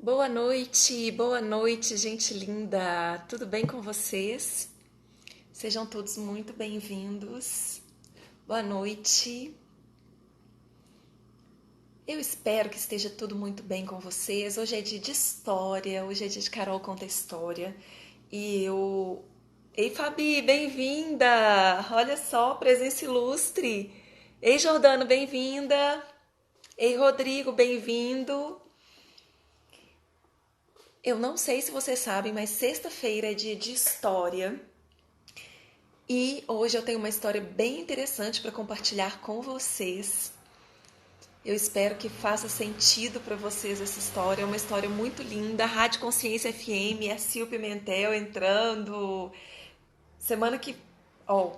Boa noite, gente linda. Tudo bem com vocês? Sejam todos muito bem-vindos. Boa noite. Eu espero que esteja tudo muito bem com vocês. Hoje é dia de história, hoje é dia de Carol Conta História. E eu. Ei, Fabi, bem-vinda! Olha só, presença ilustre. Ei, Jordano, bem-vinda. Ei, Rodrigo, bem-vindo. Eu não sei se vocês sabem, mas sexta-feira é dia de história. E hoje eu tenho uma história bem interessante para compartilhar com vocês. Eu espero que faça sentido para vocês essa história. É uma história muito linda. Rádio Consciência FM, a Sil Pimentel entrando. Semana que. Ó,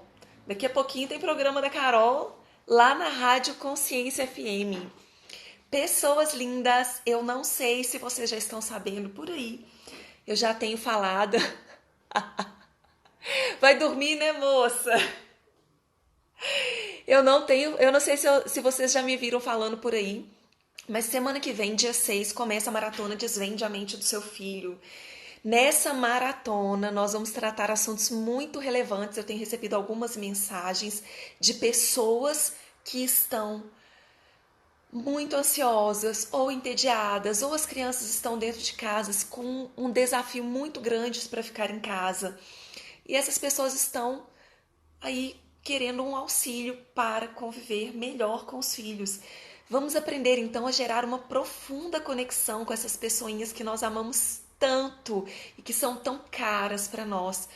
daqui a pouquinho tem programa da Carol lá na Rádio Consciência FM. Pessoas lindas, eu não sei se vocês já estão sabendo por aí. Eu já tenho falado. Vai dormir, né, moça? Eu não sei se vocês já me viram falando por aí, mas semana que vem, dia 6, começa a maratona Desvende a Mente do Seu Filho. Nessa maratona, nós vamos tratar assuntos muito relevantes. Eu tenho recebido algumas mensagens de pessoas que estão muito ansiosas ou entediadas, ou as crianças estão dentro de casas com um desafio muito grande para ficar em casa. E essas pessoas estão aí querendo um auxílio para conviver melhor com os filhos. Vamos aprender então a gerar uma profunda conexão com essas pessoinhas que nós amamos tanto e que são tão caras para nós.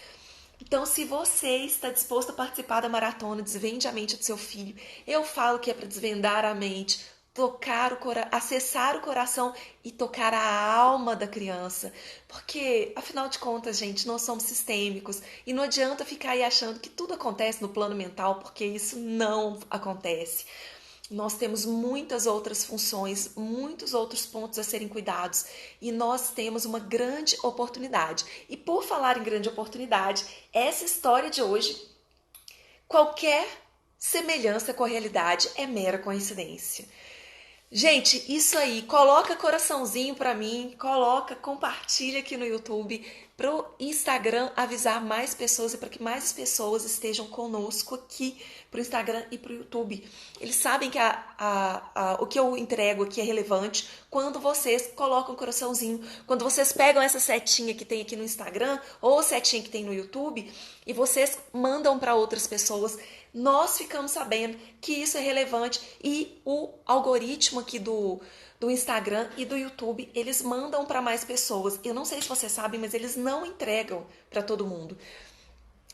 Então, se você está disposto a participar da maratona Desvende a Mente do Seu Filho, eu falo que é para desvendar a mente, tocar acessar o coração e tocar a alma da criança. Porque, afinal de contas, gente, nós somos sistêmicos e não adianta ficar aí achando que tudo acontece no plano mental, porque isso não acontece. Nós temos muitas outras funções, muitos outros pontos a serem cuidados e nós temos uma grande oportunidade. E por falar em grande oportunidade, essa história de hoje, qualquer semelhança com a realidade é mera coincidência. Gente, isso aí, coloca coraçãozinho pra mim, compartilha aqui no YouTube, pro Instagram avisar mais pessoas e para que mais pessoas estejam conosco aqui pro Instagram e pro YouTube. Eles sabem que o que eu entrego aqui é relevante quando vocês colocam coraçãozinho, quando vocês pegam essa setinha que tem aqui no Instagram ou setinha que tem no YouTube e vocês mandam para outras pessoas. Nós ficamos sabendo que isso é relevante e o algoritmo aqui do Instagram e do YouTube, eles mandam para mais pessoas. Eu não sei se vocês sabem, mas eles não entregam para todo mundo.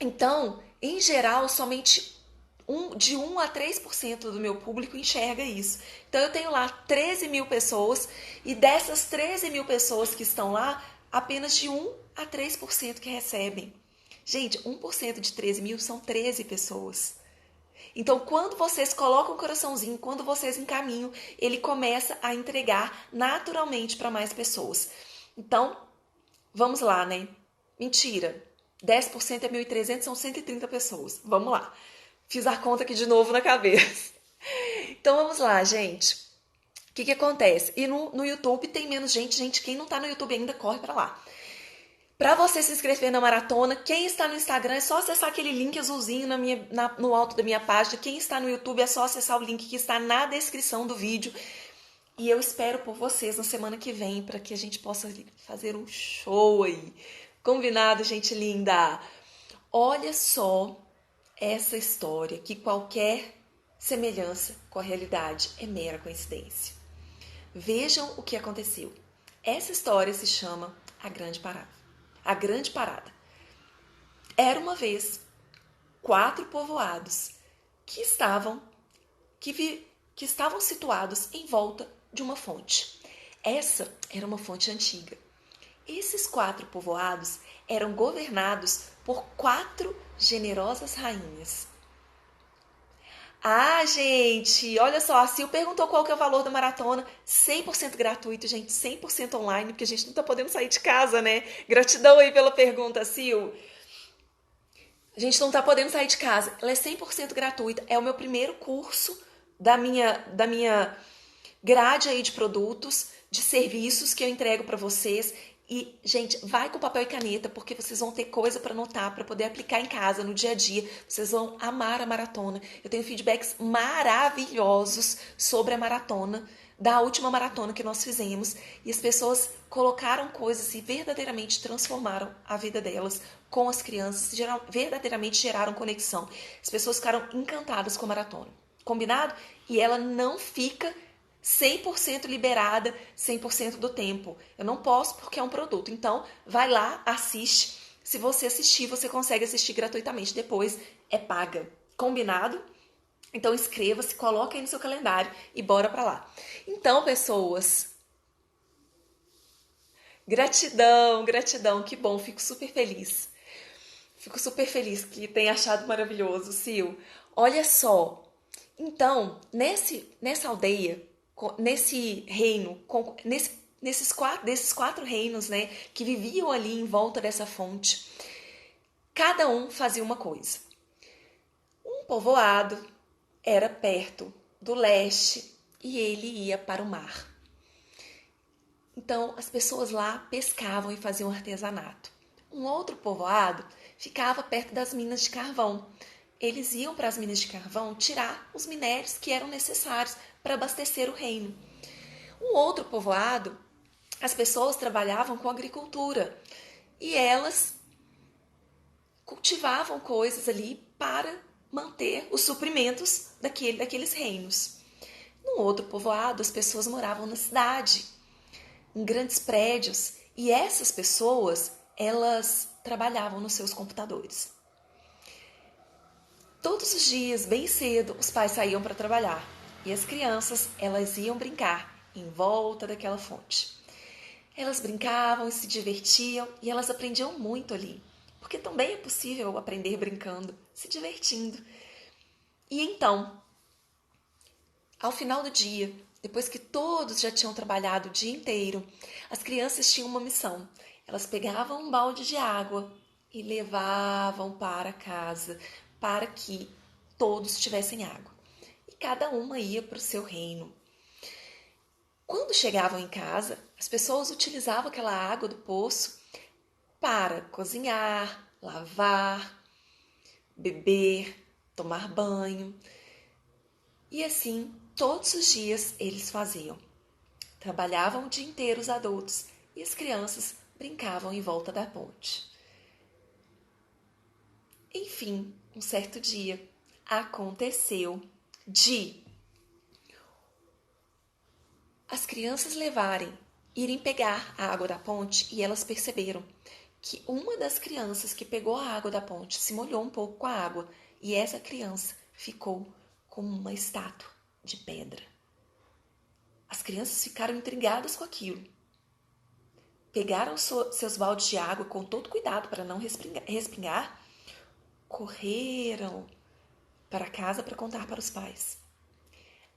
Então, em geral, somente de 1 a 3% do meu público enxerga isso. Então, eu tenho lá 13 mil pessoas e dessas 13 mil pessoas que estão lá, apenas de 1 a 3% que recebem. Gente, 1% de 13 mil são 13 pessoas. Então, quando vocês colocam o coraçãozinho, quando vocês encaminham, ele começa a entregar naturalmente para mais pessoas. Então, vamos lá, né? Mentira. 10% é 1.300, são 130 pessoas. Vamos lá. Fiz a conta aqui de novo na cabeça. Então, vamos lá, gente. O que acontece? E no YouTube tem menos gente. Gente, quem não tá no YouTube ainda, corre para lá. Para você se inscrever na maratona, quem está no Instagram é só acessar aquele link azulzinho no alto da minha página. Quem está no YouTube é só acessar o link que está na descrição do vídeo. E eu espero por vocês na semana que vem para que a gente possa fazer um show aí. Combinado, gente linda? Olha só essa história, que qualquer semelhança com a realidade é mera coincidência. Vejam o que aconteceu. Essa história se chama A Grande Parada. A Grande Parada. Era uma vez 4 povoados que estavam situados em volta de uma fonte. Essa era uma fonte antiga. Esses 4 povoados eram governados por 4 generosas rainhas. Ah, gente, olha só, a Sil perguntou qual que é o valor da maratona. 100% gratuito, gente, 100% online, porque a gente não tá podendo sair de casa, né? Gratidão aí pela pergunta, Sil. A gente não tá podendo sair de casa. Ela é 100% gratuita. É o meu primeiro curso da minha grade aí de produtos. de serviços que eu entrego para vocês. E, gente, vai com papel e caneta, porque vocês vão ter coisa para anotar, para poder aplicar em casa, no dia a dia. Vocês vão amar a maratona. Eu tenho feedbacks maravilhosos sobre a maratona, da última maratona que nós fizemos. E as pessoas colocaram coisas e verdadeiramente transformaram a vida delas com as crianças, verdadeiramente geraram conexão. As pessoas ficaram encantadas com a maratona. Combinado? E ela não fica 100% liberada 100% do tempo. Eu não posso porque é um produto. Então, vai lá, assiste. Se você assistir, você consegue assistir gratuitamente. Depois é paga. Combinado? Então, inscreva-se, coloca aí no seu calendário e bora pra lá. Então, pessoas, gratidão, gratidão. Que bom, fico super feliz. Fico super feliz que tenha achado maravilhoso, Sil. Olha só. Então, nessa aldeia, nesse reino, desses quatro reinos, né, que viviam ali em volta dessa fonte, cada um fazia uma coisa. Um povoado era perto do leste e ele ia para o mar. Então, as pessoas lá pescavam e faziam artesanato. Um outro povoado ficava perto das minas de carvão. Eles iam para as minas de carvão tirar os minérios que eram necessários para abastecer o reino. Um outro povoado, as pessoas trabalhavam com agricultura e elas cultivavam coisas ali para manter os suprimentos daqueles reinos. No outro povoado, as pessoas moravam na cidade, em grandes prédios, e essas pessoas, elas trabalhavam nos seus computadores. Todos os dias, bem cedo, os pais saíam para trabalhar e as crianças, elas iam brincar em volta daquela fonte. Elas brincavam e se divertiam e elas aprendiam muito ali, porque também é possível aprender brincando, se divertindo. E então, ao final do dia, depois que todos já tinham trabalhado o dia inteiro, as crianças tinham uma missão. Elas pegavam um balde de água e levavam para casa para que todos tivessem água. E cada uma ia para o seu reino. Quando chegavam em casa, as pessoas utilizavam aquela água do poço para cozinhar, lavar, beber, tomar banho. E assim, todos os dias eles faziam. Trabalhavam o dia inteiro os adultos e as crianças brincavam em volta da ponte. Enfim, um certo dia, aconteceu de as crianças irem pegar a água da ponte e elas perceberam que uma das crianças que pegou a água da ponte se molhou um pouco com a água e essa criança ficou como uma estátua de pedra. As crianças ficaram intrigadas com aquilo. Pegaram seus baldes de água com todo cuidado para não respingar, correram para casa para contar para os pais.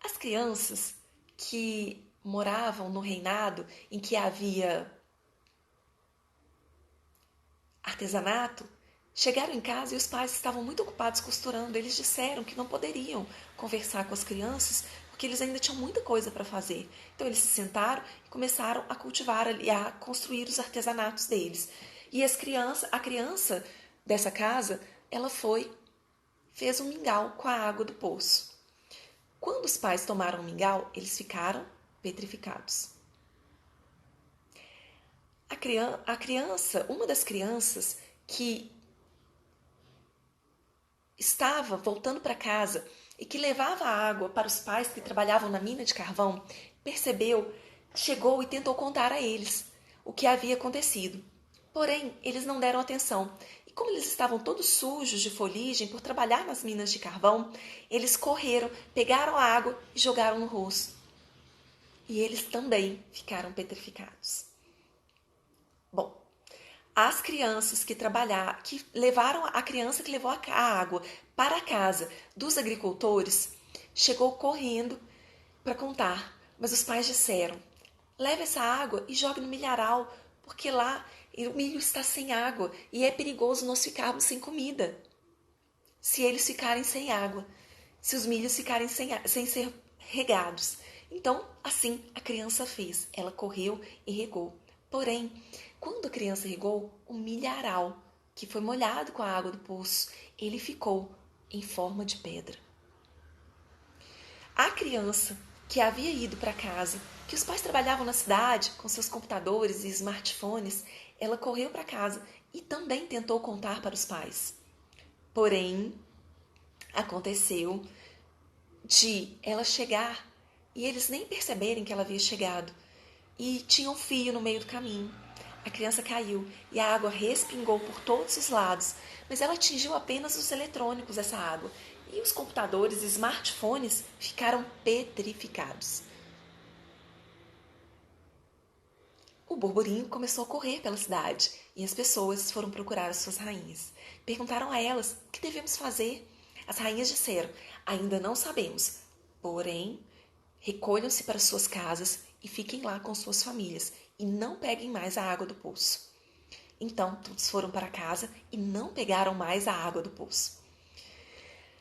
As crianças que moravam no reinado em que havia artesanato chegaram em casa e os pais estavam muito ocupados costurando. Eles disseram que não poderiam conversar com as crianças porque eles ainda tinham muita coisa para fazer. Então eles se sentaram e começaram a cultivar ali, a construir os artesanatos deles. E a criança dessa casa, ela fez um mingau com a água do poço. Quando os pais tomaram o mingau, eles ficaram petrificados. Uma das crianças que estava voltando para casa e que levava água para os pais que trabalhavam na mina de carvão, percebeu, chegou e tentou contar a eles o que havia acontecido. Porém, eles não deram atenção. E como eles estavam todos sujos de foligem por trabalhar nas minas de carvão, eles correram, pegaram a água e jogaram no rosto. E eles também ficaram petrificados. Bom, as crianças que levaram a criança que levou a água para a casa dos agricultores, chegou correndo para contar, mas os pais disseram: leve essa água e jogue no milharal, porque lá o milho está sem água e é perigoso nós ficarmos sem comida. Se eles ficarem sem água, se os milhos ficarem sem ser regados. Então, assim a criança fez. Ela correu e regou. Porém, quando a criança regou, o milharal, que foi molhado com a água do poço, ele ficou em forma de pedra. A criança que havia ido para casa, que os pais trabalhavam na cidade com seus computadores e smartphones, ela correu para casa e também tentou contar para os pais. Porém, aconteceu de ela chegar e eles nem perceberem que ela havia chegado. E tinha um fio no meio do caminho. A criança caiu e a água respingou por todos os lados, mas ela atingiu apenas os eletrônicos dessa água. E os computadores e smartphones ficaram petrificados. O burburinho começou a correr pela cidade e as pessoas foram procurar as suas rainhas. Perguntaram a elas o que devemos fazer. As rainhas disseram: ainda não sabemos, porém, recolham-se para suas casas e fiquem lá com suas famílias e não peguem mais a água do poço. Então, todos foram para casa e não pegaram mais a água do poço.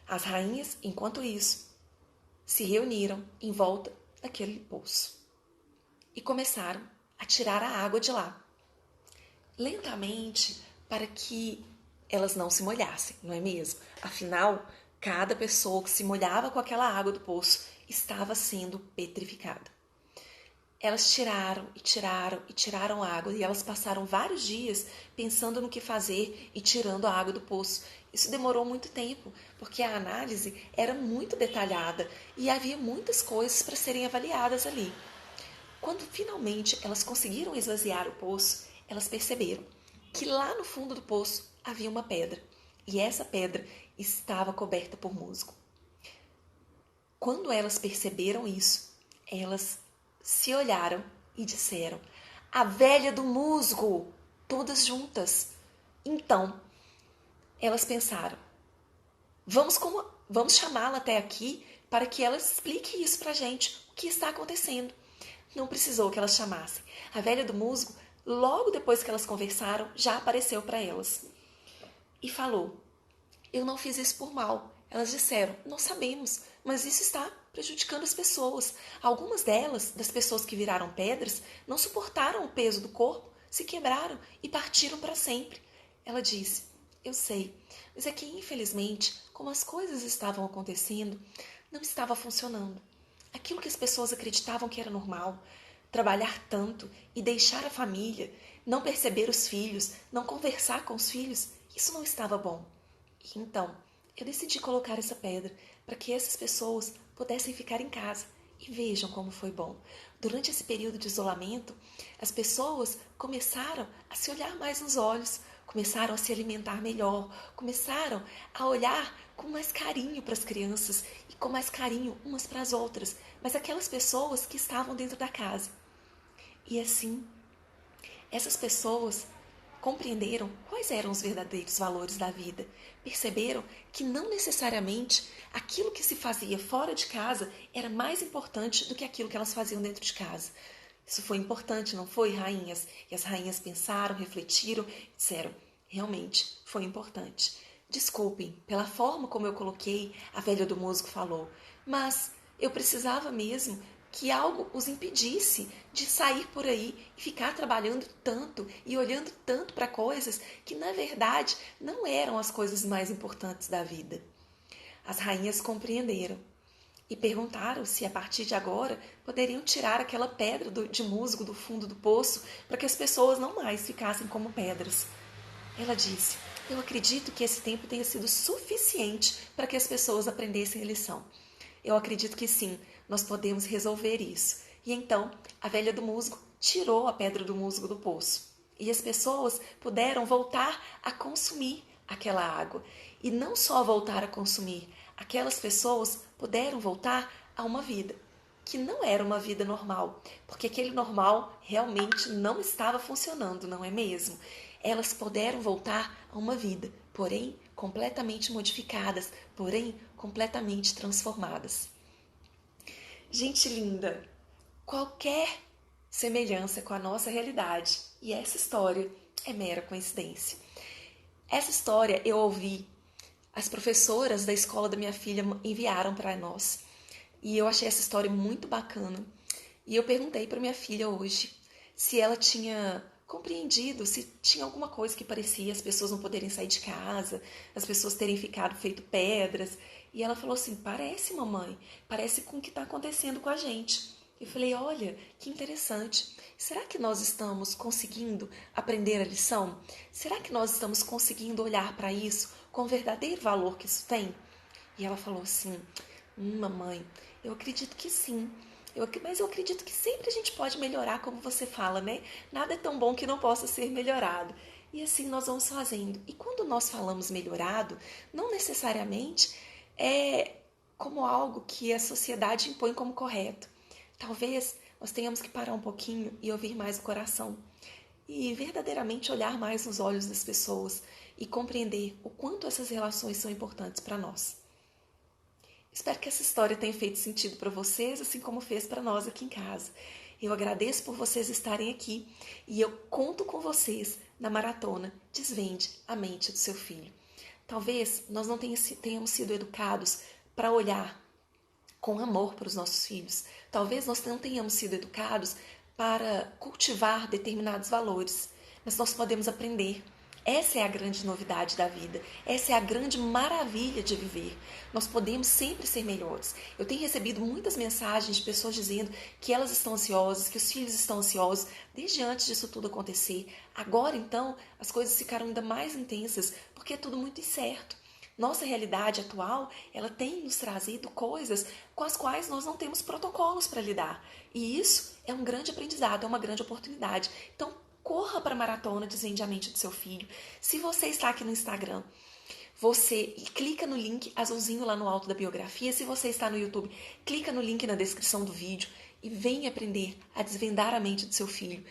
As rainhas, enquanto isso, se reuniram em volta daquele poço e começaram a tirar a água de lá, lentamente, para que elas não se molhassem, não é mesmo? Afinal, cada pessoa que se molhava com aquela água do poço estava sendo petrificada. Elas tiraram e tiraram e tiraram água e elas passaram vários dias pensando no que fazer e tirando a água do poço. Isso demorou muito tempo, porque a análise era muito detalhada e havia muitas coisas para serem avaliadas ali. Quando finalmente elas conseguiram esvaziar o poço, elas perceberam que lá no fundo do poço havia uma pedra e essa pedra estava coberta por musgo. Quando elas perceberam isso, elas se olharam e disseram: a velha do musgo! Todas juntas. Então, elas pensaram: vamos chamá-la até aqui para que ela explique isso para a gente, o que está acontecendo. Não precisou que elas chamassem. A velha do musgo, logo depois que elas conversaram, já apareceu para elas e falou: eu não fiz isso por mal. Elas disseram: nós sabemos, mas isso está prejudicando as pessoas. Algumas delas, das pessoas que viraram pedras, não suportaram o peso do corpo, se quebraram e partiram para sempre. Ela disse: eu sei, mas é que infelizmente, como as coisas estavam acontecendo, não estava funcionando. Aquilo que as pessoas acreditavam que era normal, trabalhar tanto e deixar a família, não perceber os filhos, não conversar com os filhos, isso não estava bom. E então, eu decidi colocar essa pedra para que essas pessoas pudessem ficar em casa e vejam como foi bom. Durante esse período de isolamento, as pessoas começaram a se olhar mais nos olhos, começaram a se alimentar melhor, começaram a olhar com mais carinho para as crianças e com mais carinho umas para as outras, mas aquelas pessoas que estavam dentro da casa. E assim, essas pessoas compreenderam quais eram os verdadeiros valores da vida. Perceberam que não necessariamente aquilo que se fazia fora de casa era mais importante do que aquilo que elas faziam dentro de casa. Isso foi importante, não foi, rainhas? E as rainhas pensaram, refletiram e disseram: realmente foi importante. Desculpem pela forma como eu coloquei, a velha do músico falou, mas eu precisava mesmo que algo os impedisse de sair por aí e ficar trabalhando tanto e olhando tanto para coisas que, na verdade, não eram as coisas mais importantes da vida. As rainhas compreenderam e perguntaram se, a partir de agora, poderiam tirar aquela pedra de musgo do fundo do poço para que as pessoas não mais ficassem como pedras. Ela disse: eu acredito que esse tempo tenha sido suficiente para que as pessoas aprendessem a lição. Eu acredito que sim, nós podemos resolver isso. E então, a velha do musgo tirou a pedra do musgo do poço. E as pessoas puderam voltar a consumir aquela água. E não só voltar a consumir, aquelas pessoas puderam voltar a uma vida que não era uma vida normal, porque aquele normal realmente não estava funcionando, não é mesmo? Elas puderam voltar a uma vida, porém completamente modificadas, porém completamente transformadas. Gente linda, qualquer semelhança com a nossa realidade e essa história é mera coincidência. Essa história eu ouvi, as professoras da escola da minha filha enviaram para nós. E eu achei essa história muito bacana. E eu perguntei para minha filha hoje se ela tinha compreendido, se tinha alguma coisa que parecia as pessoas não poderem sair de casa, as pessoas terem ficado feito pedras. E ela falou assim: parece, mamãe, parece com o que está acontecendo com a gente. Eu falei: olha, que interessante. Será que nós estamos conseguindo aprender a lição? Será que nós estamos conseguindo olhar para isso com o verdadeiro valor que isso tem? E ela falou assim: mamãe, eu acredito que sim. Mas eu acredito que sempre a gente pode melhorar, como você fala, né? Nada é tão bom que não possa ser melhorado. E assim nós vamos fazendo. E quando nós falamos melhorado, não necessariamente é como algo que a sociedade impõe como correto. Talvez nós tenhamos que parar um pouquinho e ouvir mais o coração. E verdadeiramente olhar mais nos olhos das pessoas e compreender o quanto essas relações são importantes para nós. Espero que essa história tenha feito sentido para vocês, assim como fez para nós aqui em casa. Eu agradeço por vocês estarem aqui e eu conto com vocês na maratona Desvende a Mente do Seu Filho. Talvez nós não tenhamos sido educados para olhar com amor para os nossos filhos. Talvez nós não tenhamos sido educados para cultivar determinados valores, mas nós podemos aprender. Essa é a grande novidade da vida. Essa é a grande maravilha de viver. Nós podemos sempre ser melhores. Eu tenho recebido muitas mensagens de pessoas dizendo que elas estão ansiosas, que os filhos estão ansiosos, desde antes disso tudo acontecer. Agora, então, as coisas ficaram ainda mais intensas, porque é tudo muito incerto. Nossa realidade atual, ela tem nos trazido coisas com as quais nós não temos protocolos para lidar. E isso é um grande aprendizado, é uma grande oportunidade. Então, corra para a maratona Desvende a Mente do Seu Filho. Se você está aqui no Instagram, você clica no link azulzinho lá no alto da biografia. Se você está no YouTube, clica no link na descrição do vídeo e venha aprender a desvendar a mente do seu filho.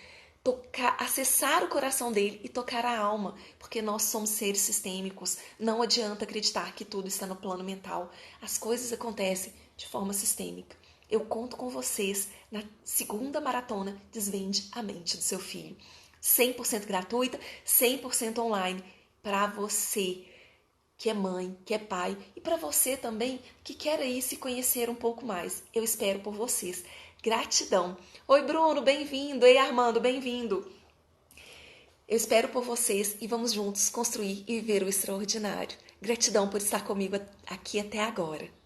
Acessar o coração dele e tocar a alma, porque nós somos seres sistêmicos. Não adianta acreditar que tudo está no plano mental. As coisas acontecem de forma sistêmica. Eu conto com vocês na segunda maratona Desvende a Mente do Seu Filho. 100% gratuita, 100% online, para você que é mãe, que é pai, e para você também que quer aí se conhecer um pouco mais. Eu espero por vocês. Gratidão. Oi, Bruno, bem-vindo. Ei, Armando, bem-vindo. Eu espero por vocês e vamos juntos construir e viver o extraordinário. Gratidão por estar comigo aqui até agora.